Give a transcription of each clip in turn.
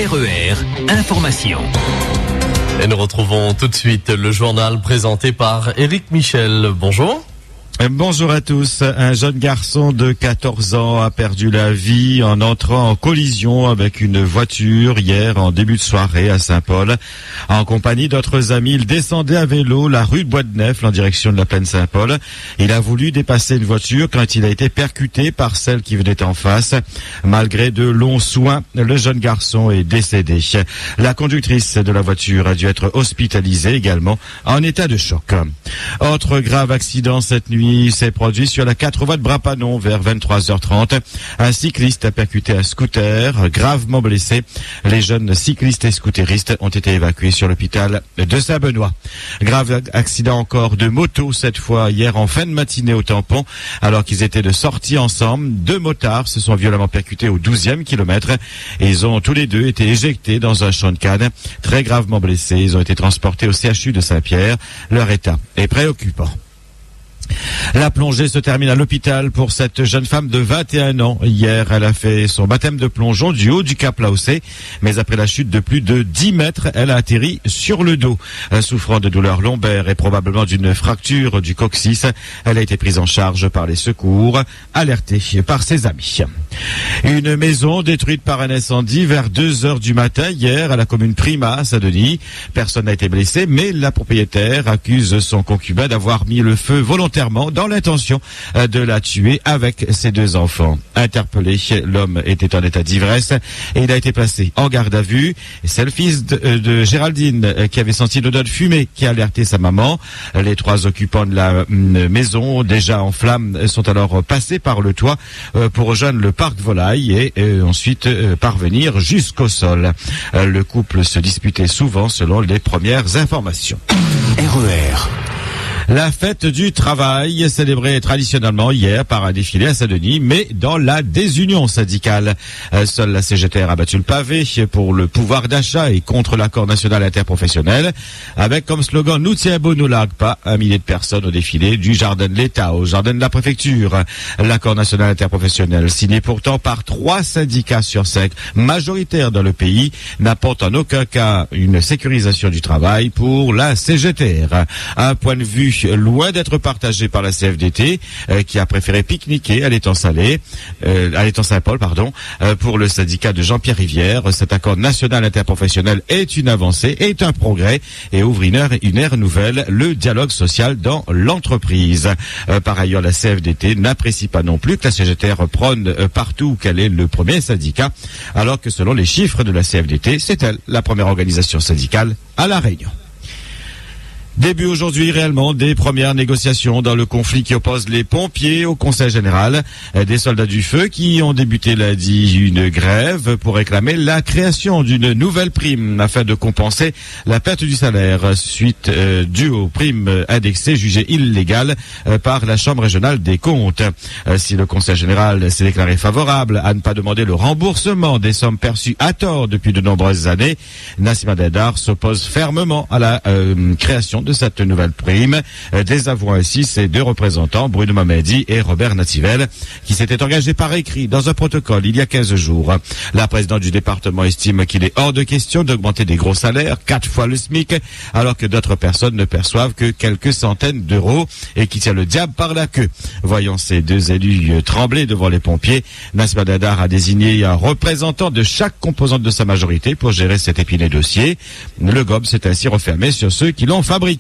RER, information. Et nous retrouvons tout de suite le journal présenté par Éric Michel. Bonjour. Bonjour à tous. Un jeune garçon de 14 ans a perdu la vie en entrant en collision avec une voiture hier en début de soirée à Saint-Paul. En compagnie d'autres amis, il descendait à vélo la rue de Bois-de-Nefle en direction de la plaine Saint-Paul. Il a voulu dépasser une voiture quand il a été percuté par celle qui venait en face. Malgré de longs soins, le jeune garçon est décédé. La conductrice de la voiture a dû être hospitalisée également en état de choc. Autre grave accident cette nuit s'est produit sur la 4 voies de Brapanon vers 23h30. Un cycliste a percuté un scooter, gravement blessé. Les jeunes cyclistes et scooteristes ont été évacués sur l'hôpital de Saint-Benoît. Grave accident encore de moto, cette fois hier en fin de matinée au tampon. Alors qu'ils étaient de sortie ensemble, deux motards se sont violemment percutés au 12e kilomètre et ils ont tous les deux été éjectés dans un champ de canne. Très gravement blessés, ils ont été transportés au CHU de Saint-Pierre. Leur état est préoccupant. La plongée se termine à l'hôpital pour cette jeune femme de 21 ans. Hier, elle a fait son baptême de plongeon du haut du Cap Laossé, mais après la chute de plus de 10 mètres, elle a atterri sur le dos. Souffrant de douleurs lombaires et probablement d'une fracture du coccyx, elle a été prise en charge par les secours, alertée par ses amis. Une maison détruite par un incendie vers 2h du matin hier à la commune Prima à Saint-Denis. Personne n'a été blessé, mais la propriétaire accuse son concubin d'avoir mis le feu volontairement dans l'intention de la tuer avec ses deux enfants. Interpellé, l'homme était en état d'ivresse et il a été placé en garde à vue. C'est le fils de Géraldine qui avait senti l'odeur de fumée qui a alerté sa maman. Les trois occupants de la maison, déjà en flammes, sont alors passés par le toit pour rejoindre le parc volaille et ensuite parvenir jusqu'au sol. Le couple se disputait souvent selon les premières informations. RER. La fête du travail, célébrée traditionnellement hier par un défilé à Saint-Denis, mais dans la désunion syndicale. Seule la CGTR a battu le pavé pour le pouvoir d'achat et contre l'accord national interprofessionnel, avec comme slogan « Nous tiens beau, nous largue pas », un millier de personnes au défilé du jardin de l'État au jardin de la préfecture. L'accord national interprofessionnel, signé pourtant par 3 syndicats sur 5, majoritaires dans le pays, n'apporte en aucun cas une sécurisation du travail pour la CGTR. Un point de vue loin d'être partagé par la CFDT, qui a préféré pique-niquer à l'étang Saint-Paul, pour le syndicat de Jean-Pierre Rivière. Cet accord national interprofessionnel est une avancée, est un progrès et ouvre une ère nouvelle, le dialogue social dans l'entreprise. Par ailleurs, la CFDT n'apprécie pas non plus que la CGTR prône partout qu'elle est le premier syndicat, alors que selon les chiffres de la CFDT, c'est elle la première organisation syndicale à La Réunion. Début aujourd'hui réellement des premières négociations dans le conflit qui oppose les pompiers au Conseil général. Des soldats du feu qui ont débuté lundi une grève pour réclamer la création d'une nouvelle prime afin de compenser la perte du salaire suite due aux primes indexées jugées illégales par la Chambre régionale des comptes. Si le Conseil général s'est déclaré favorable à ne pas demander le remboursement des sommes perçues à tort depuis de nombreuses années, Nassima Dindar s'oppose fermement à la création de cette nouvelle prime, désavouant ainsi ses deux représentants, Bruno Mamedi et Robert Nativel, qui s'étaient engagés par écrit dans un protocole il y a 15 jours. La présidente du département estime qu'il est hors de question d'augmenter des gros salaires, 4 fois le SMIC, alors que d'autres personnes ne perçoivent que quelques centaines d'euros et qui tient le diable par la queue. Voyant ces deux élus trembler devant les pompiers, Nassima Dindar a désigné un représentant de chaque composante de sa majorité pour gérer cet épineux dossier. Le GOB s'est ainsi refermé sur ceux qui l'ont fabriqué.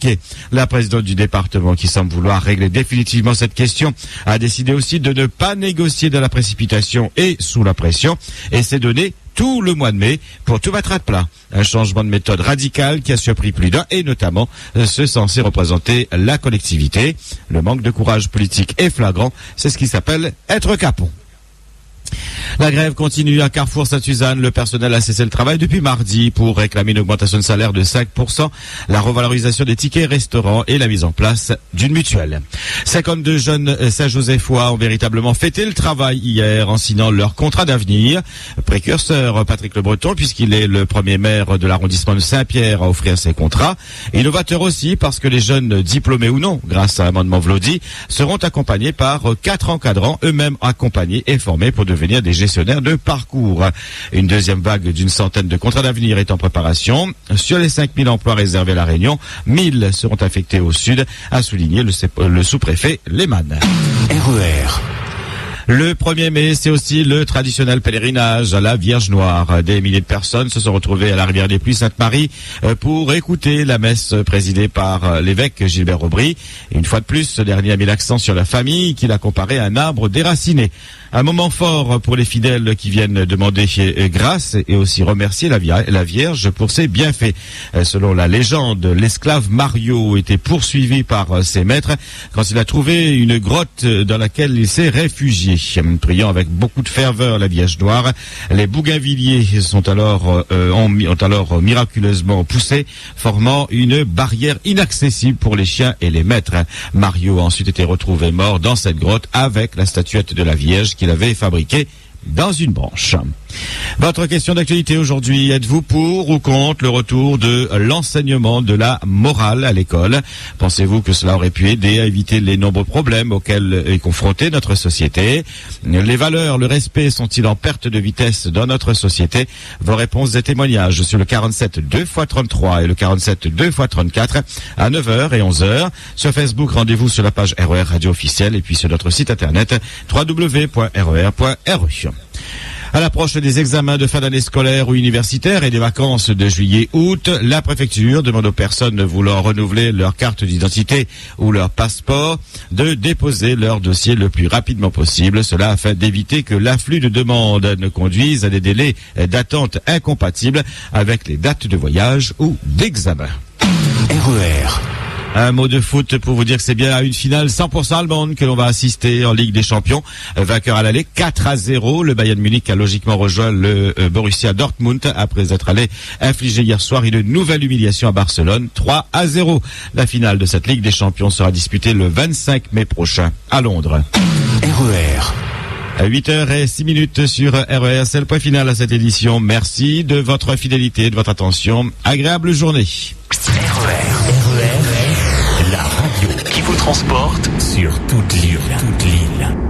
La présidente du département, qui semble vouloir régler définitivement cette question, a décidé aussi de ne pas négocier dans la précipitation et sous la pression et s'est donné tout le mois de mai pour tout mettre à plat. Un changement de méthode radical qui a surpris plus d'un et notamment ceux censés représenter la collectivité. Le manque de courage politique est flagrant. C'est ce qui s'appelle être capon. La grève continue à Carrefour Sainte-Suzanne. Le personnel a cessé le travail depuis mardi pour réclamer une augmentation de salaire de 5%, la revalorisation des tickets restaurants et la mise en place d'une mutuelle. 52 jeunes Saint-Josephois ont véritablement fêté le travail hier en signant leur contrat d'avenir. Précurseur Patrick Le Breton, puisqu'il est le premier maire de l'arrondissement de Saint-Pierre à offrir ses contrats. Innovateur aussi parce que les jeunes diplômés ou non, grâce à l'amendement Vlody, seront accompagnés par 4 encadrants, eux-mêmes accompagnés et formés pour devenir devenir des gestionnaires de parcours. Une deuxième vague d'une centaine de contrats d'avenir est en préparation. Sur les 5000 emplois réservés à La Réunion, 1000 seront affectés au sud, a souligné le sous-préfet Lehmann. RER. Le 1er mai, c'est aussi le traditionnel pèlerinage à la Vierge Noire. Des milliers de personnes se sont retrouvées à la rivière des Pluies Sainte-Marie pour écouter la messe présidée par l'évêque Gilbert Aubry. Et une fois de plus, ce dernier a mis l'accent sur la famille qu'il a comparé à un arbre déraciné. Un moment fort pour les fidèles qui viennent demander grâce et aussi remercier la Vierge pour ses bienfaits. Selon la légende, l'esclave Mario était poursuivi par ses maîtres quand il a trouvé une grotte dans laquelle il s'est réfugié. Priant avec beaucoup de ferveur la Vierge Noire, les bougainvilliers ont alors miraculeusement poussé, formant une barrière inaccessible pour les chiens et les maîtres. Mario a ensuite été retrouvé mort dans cette grotte avec la statuette de la Vierge qu'il avait fabriquée dans une branche. Votre question d'actualité aujourd'hui, êtes-vous pour ou contre le retour de l'enseignement de la morale à l'école? Pensez-vous que cela aurait pu aider à éviter les nombreux problèmes auxquels est confrontée notre société? Les valeurs, le respect sont-ils en perte de vitesse dans notre société? Vos réponses et témoignages sur le 47 2x33 et le 47 2x34 à 9h et 11h. Sur Facebook, rendez-vous sur la page RER Radio officielle et puis sur notre site internet www.rer.ru. À l'approche des examens de fin d'année scolaire ou universitaire et des vacances de juillet-août, la préfecture demande aux personnes voulant renouveler leur carte d'identité ou leur passeport de déposer leur dossier le plus rapidement possible. Cela afin d'éviter que l'afflux de demandes ne conduise à des délais d'attente incompatibles avec les dates de voyage ou d'examen. RER. Un mot de foot pour vous dire que c'est bien à une finale 100% allemande que l'on va assister en Ligue des Champions. Vainqueur à l'aller 4-0. Le Bayern Munich a logiquement rejoint le Borussia Dortmund après être allé infliger hier soir une nouvelle humiliation à Barcelone 3-0. La finale de cette Ligue des Champions sera disputée le 25 mai prochain à Londres. RER. À 8h06 sur RER, c'est le point final à cette édition. Merci de votre fidélité, de votre attention. Agréable journée. RER, la radio qui vous transporte sur toute l'île.